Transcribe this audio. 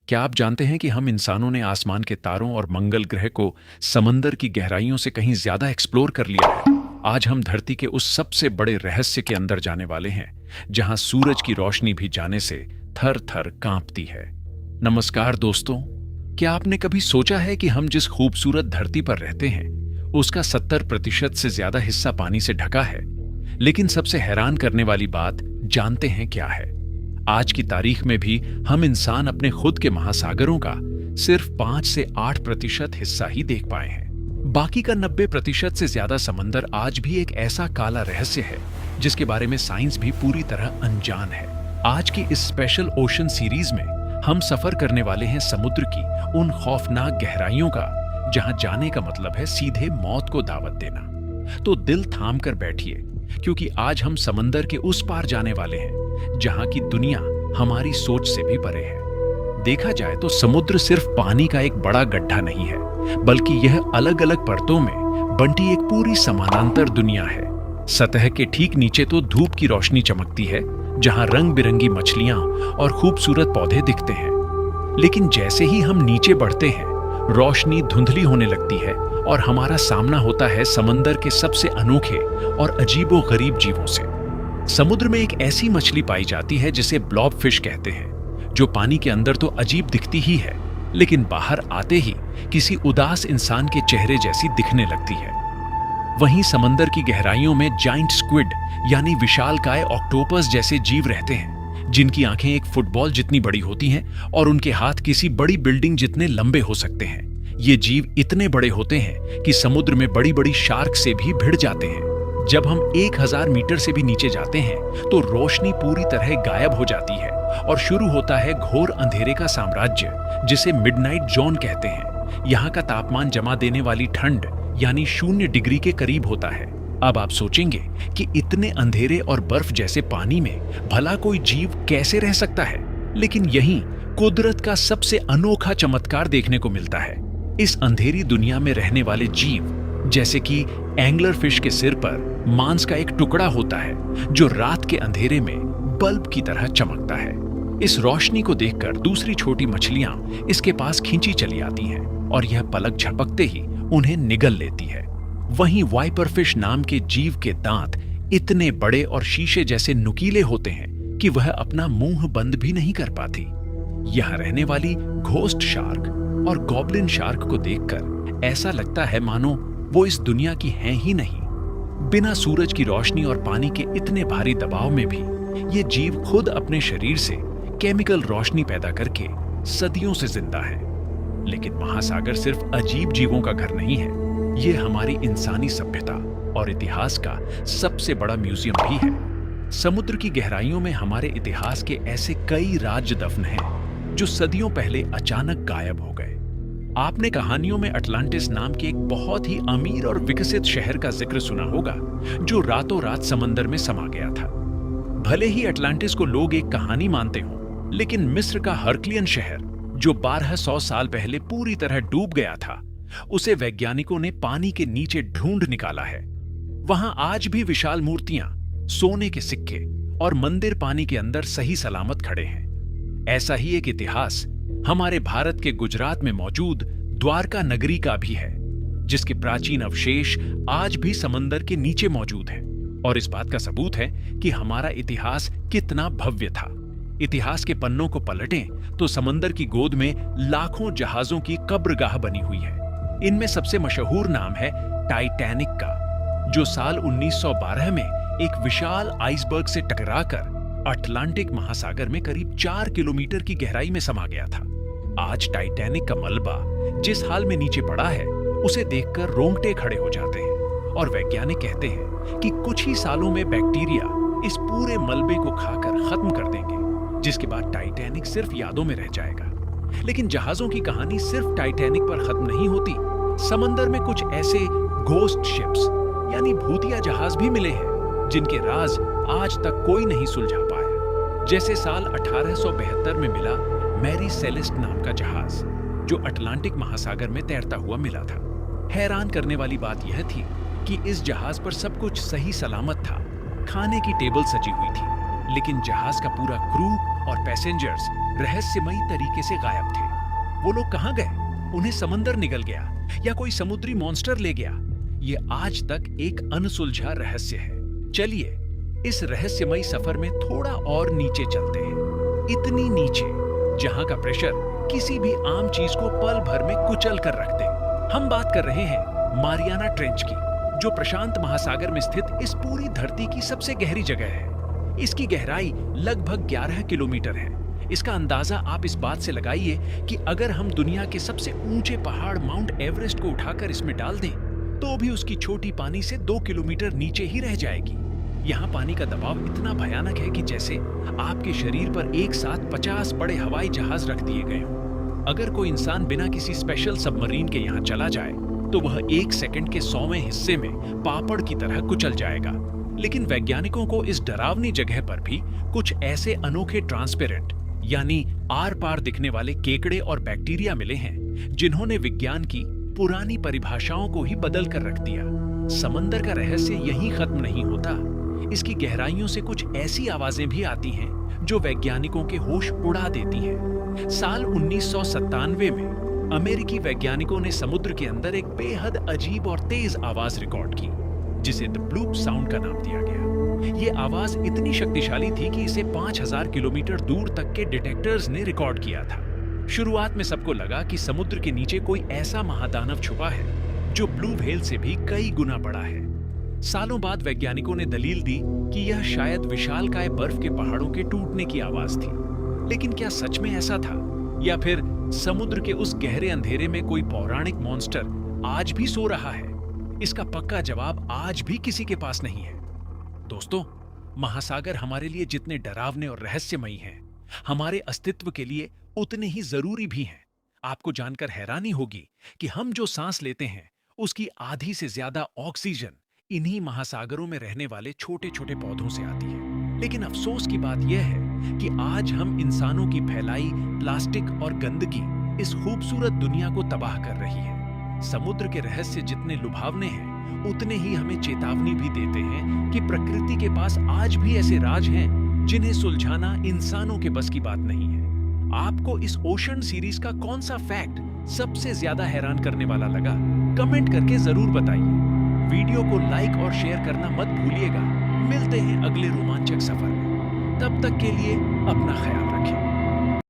क्या आप जानते हैं कि हम इंसानों ने आसमान के तारों और मंगल ग्रह को समंदर की गहराइयों से कहीं ज्यादा एक्सप्लोर कर लिया है। आज हम धरती के उस सबसे बड़े रहस्य के अंदर जाने वाले हैं, जहां सूरज की रोशनी भी जाने से थर थर कांपती है। नमस्कार दोस्तों, क्या आपने कभी सोचा है कि हम जिस खूबसूरत धरती पर रहते हैं उसका 70% से ज्यादा हिस्सा पानी से ढका है। लेकिन सबसे हैरान करने वाली बात जानते हैं क्या है? आज की तारीख में भी हम इंसान अपने खुद के महासागरों का सिर्फ 5 से 8% हिस्सा ही देख पाए हैं। बाकी का 90% से ज्यादा समंदर आज भी एक ऐसा काला रहस्य है जिसके बारे में साइंस भी पूरी तरह अनजान है। आज की इस स्पेशल ओशन सीरीज में हम सफर करने वाले हैं समुद्र की उन खौफनाक गहराइयों का, जहां जाने का मतलब है सीधे मौत को दावत देना। तो दिल थाम कर बैठिए, क्योंकि आज हम समंदर के उस पार जाने वाले हैं जहां की दुनिया हमारी सोच से भी परे है। देखा जाए तो समुद्र सिर्फ पानी का एक बड़ा गड्ढा नहीं है, बल्कि यह अलग अलग परतों में बंटी एक पूरी समानांतर दुनिया है। सतह के ठीक नीचे तो धूप की रोशनी चमकती है, जहां रंग बिरंगी मछलियां और खूबसूरत पौधे दिखते हैं। लेकिन जैसे ही हम नीचे बढ़ते हैं, रोशनी धुंधली होने लगती है और हमारा सामना होता है समंदर के सबसे अनोखे और अजीबोगरीब जीवों से। समुद्र में एक ऐसी मछली पाई जाती है जिसे ब्लॉब फिश कहते हैं, जो पानी के अंदर तो अजीब दिखती ही है, लेकिन बाहर आते ही किसी उदास इंसान के चेहरे जैसी दिखने लगती है। वहीं समंदर की गहराइयों में जाइंट स्क्विड यानी विशालकाय ऑक्टोपस जैसे जीव रहते हैं, जिनकी आंखें एक फुटबॉल जितनी बड़ी होती हैं और उनके हाथ किसी बड़ी बिल्डिंग जितने लंबे हो सकते हैं। ये जीव इतने बड़े होते हैं कि समुद्र में बड़ी बड़ी शार्क से भी भिड़ जाते हैं। जब हम 1000 मीटर से भी नीचे जाते हैं तो रोशनी पूरी तरह गायब हो जाती है और शुरू होता है घोर अंधेरे का साम्राज्य, जिसे मिडनाइट जोन कहते हैं। यहाँ का तापमान जमा देने वाली ठंड यानी 0 डिग्री के करीब होता है। अब आप सोचेंगे कि इतने अंधेरे और बर्फ जैसे पानी में भला कोई जीव कैसे रह सकता है, लेकिन यहीं कुदरत का सबसे अनोखा चमत्कार देखने को मिलता है। इस अंधेरी दुनिया में रहने वाले जीव, जैसे कि एंगलर फिश के सिर पर मांस का एक टुकड़ा होता है जो रात के अंधेरे में बल्ब की तरह चमकता है। इस रोशनी को देखकर दूसरी छोटी मछलियां इसके पास खींची चली आती हैं और यह पलक झपकते ही उन्हें निगल लेती है। वहीं वाइपर फिश नाम के जीव के दांत इतने बड़े और शीशे जैसे नुकीले होते हैं कि वह अपना मुंह बंद भी नहीं कर पाती। यहाँ रहने वाली घोस्ट शार्क और गॉब्लिन शार्क को देखकर ऐसा लगता है मानो वो इस दुनिया की हैं ही नहीं। बिना सूरज की रोशनी और पानी के इतने भारी दबाव में भी ये जीव खुद अपने शरीर से केमिकल रोशनी पैदा करके सदियों से जिंदा है। लेकिन महासागर सिर्फ अजीब जीवों का घर नहीं है, ये हमारी इंसानी सभ्यता और इतिहास का सबसे बड़ा म्यूजियम भी है। समुद्र की गहराइयों में हमारे इतिहास के ऐसे कई राज दफन हैं जो सदियों पहले अचानक गायब हो गए। आपने कहानियों में अटलांटिस नाम के एक बहुत ही अमीर और विकसित शहर का जिक्र सुना होगा, जो रातों रात समंदर में समा गया था। भले ही अटलांटिस को लोग एक कहानी मानते हों, लेकिन मिस्र का हर्कलियन शहर, जो 1200 साल पहले पूरी तरह डूब गया था, उसे वैज्ञानिकों ने पानी के नीचे ढूंढ निकाला है। वहां आज भी विशाल मूर्तियां, सोने के सिक्के और मंदिर पानी के अंदर सही सलामत खड़े हैं। ऐसा ही एक इतिहास हमारे भारत के गुजरात में मौजूद द्वारका नगरी का भी है, जिसके प्राचीन अवशेष आज भी समंदर के नीचे मौजूद हैं और इस बात का सबूत है कि हमारा इतिहास कितना भव्य था। इतिहास के पन्नों को पलटें तो समंदर की गोद में लाखों जहाजों की कब्रगाह बनी हुई है। इनमें सबसे मशहूर नाम है टाइटैनिक का, जो साल 1912 में एक विशाल आइसबर्ग से टकराकर अटलांटिक महासागर में करीब 4 किलोमीटर की गहराई में समा गया था। आज टाइटैनिक का मलबा जिस हाल में नीचे पड़ा है, उसे देखकर रोंगटे खड़े हो जाते हैं और वैज्ञानिक कहते हैं कि कुछ ही सालों में बैक्टीरिया इस पूरे मलबे को खाकर खत्म कर देंगे, जिसके बाद टाइटैनिक सिर्फ यादों में रह जाएगा। लेकिन जहाजों की कहानी सिर्फ टाइटैनिक पर खत्म नहीं होती। समंदर में कुछ ऐसे घोस्ट शिप्स यानी भूतिया जहाज भी मिले हैं, जिनके राज आज तक कोई नहीं सुलझा पाया। जैसे साल 1872 में मिला मैरी सेलेस्ट नाम का जहाज, जो अटलांटिक महासागर में तैरता हुआ मिला था। हैरान करने वाली बात यह थी कि इस जहाज पर सब कुछ सही सलामत था। खाने की टेबल सजी हुई थी, लेकिन जहाज का पूरा क्रू और पैसेंजर्स रहस्यमयी तरीके से गायब थे। वो लोग कहाँ गए? उन्हें समंदर निगल गया या कोई समुद्री मॉन्स्टर ले गया? ये आज तक एक अनसुलझा रहस्य है। चलिए इस रहस्यमयी सफर में थोड़ा और नीचे चलते हैं, इतनी नीचे जहां का प्रेशर किसी भी आम चीज को पल भर में कुचल कर रख दे। हम बात कर रहे हैं मारियाना ट्रेंच की, जो प्रशांत महासागर में स्थित इस पूरी धरती की सबसे गहरी जगह है। इसकी गहराई लगभग 11 किलोमीटर है। इसका अंदाजा आप इस बात से लगाइए कि अगर हम दुनिया के सबसे ऊंचे पहाड़ माउंट एवरेस्ट को उठाकर इसमें डाल दें, तो भी उसकी चोटी पानी से 2 किलोमीटर नीचे ही रह जाएगी। यहाँ पानी का दबाव इतना भयानक है कि जैसे आपके शरीर पर एक साथ 50 बड़े हवाई जहाज रख दिए गए हों। अगर कोई इंसान बिना किसी स्पेशल सबमरीन के यहाँ चला जाए, तो वह 1 सेकंड के 100वें हिस्से में पापड़ की तरह कुचल जाएगा। लेकिन वैज्ञानिकों को इस डरावनी जगह पर भी कुछ ऐसे अनोखे ट्रांसपेरेंट यानी आर पार दिखने वाले केकड़े और बैक्टीरिया मिले हैं, जिन्होंने विज्ञान की पुरानी परिभाषाओं को ही बदल कर रख दिया। समंदर का रहस्य यहीं खत्म नहीं होता। इसकी गहराइयों से कुछ ऐसी आवाजें भी आती हैं जो वैज्ञानिकों के होश उड़ा देती हैं। साल 1997 में अमेरिकी वैज्ञानिकों ने समुद्र के अंदर एक बेहद अजीब और तेज आवाज रिकॉर्ड की, जिसे द ब्लूप साउंड का नाम दिया गया। ये आवाज इतनी शक्तिशाली थी कि इसे 5000 किलोमीटर दूर तक के डिटेक्टर्स ने रिकॉर्ड किया था। शुरुआत में सबको लगा कि समुद्र के नीचे कोई ऐसा महादानव छुपा है जो ब्लू व्हेल से भी कई गुना बड़ा है। सालों बाद वैज्ञानिकों ने दलील दी कि यह शायद विशालकाय बर्फ के पहाड़ों के टूटने की आवाज थी। लेकिन क्या सच में ऐसा था, या फिर समुद्र के उस गहरे अंधेरे में कोई पौराणिक मॉन्स्टर आज भी सो रहा है? इसका पक्का जवाब आज भी किसी के पास नहीं है। दोस्तों, महासागर हमारे लिए जितने डरावने और रहस्यमयी हैं, हमारे अस्तित्व के लिए उतने ही जरूरी भी हैं। आपको जानकर हैरानी होगी कि हम जो सांस लेते हैं, उसकी आधी से ज्यादा ऑक्सीजन इन्हीं महासागरों में रहने वाले छोटे छोटे पौधों से आती है। लेकिन अफसोस की बात यह है कि आज हम इंसानों की फैलाई प्लास्टिक और गंदगी इस खूबसूरत दुनिया को तबाह कर रही है। समुद्र के रहस्य जितने लुभावने हैं, उतने ही हमें चेतावनी भी देते हैं कि प्रकृति के पास आज भी ऐसे राज हैं जिन्हें सुलझाना इंसानों के बस की बात नहीं है। आपको इस ओशन सीरीज का कौन सा फैक्ट सबसे ज्यादा हैरान करने वाला लगा? कमेंट करके जरूर बताइए। वीडियो को लाइक और शेयर करना मत भूलिएगा। मिलते हैं अगले रोमांचक सफर में। तब तक के लिए अपना ख्याल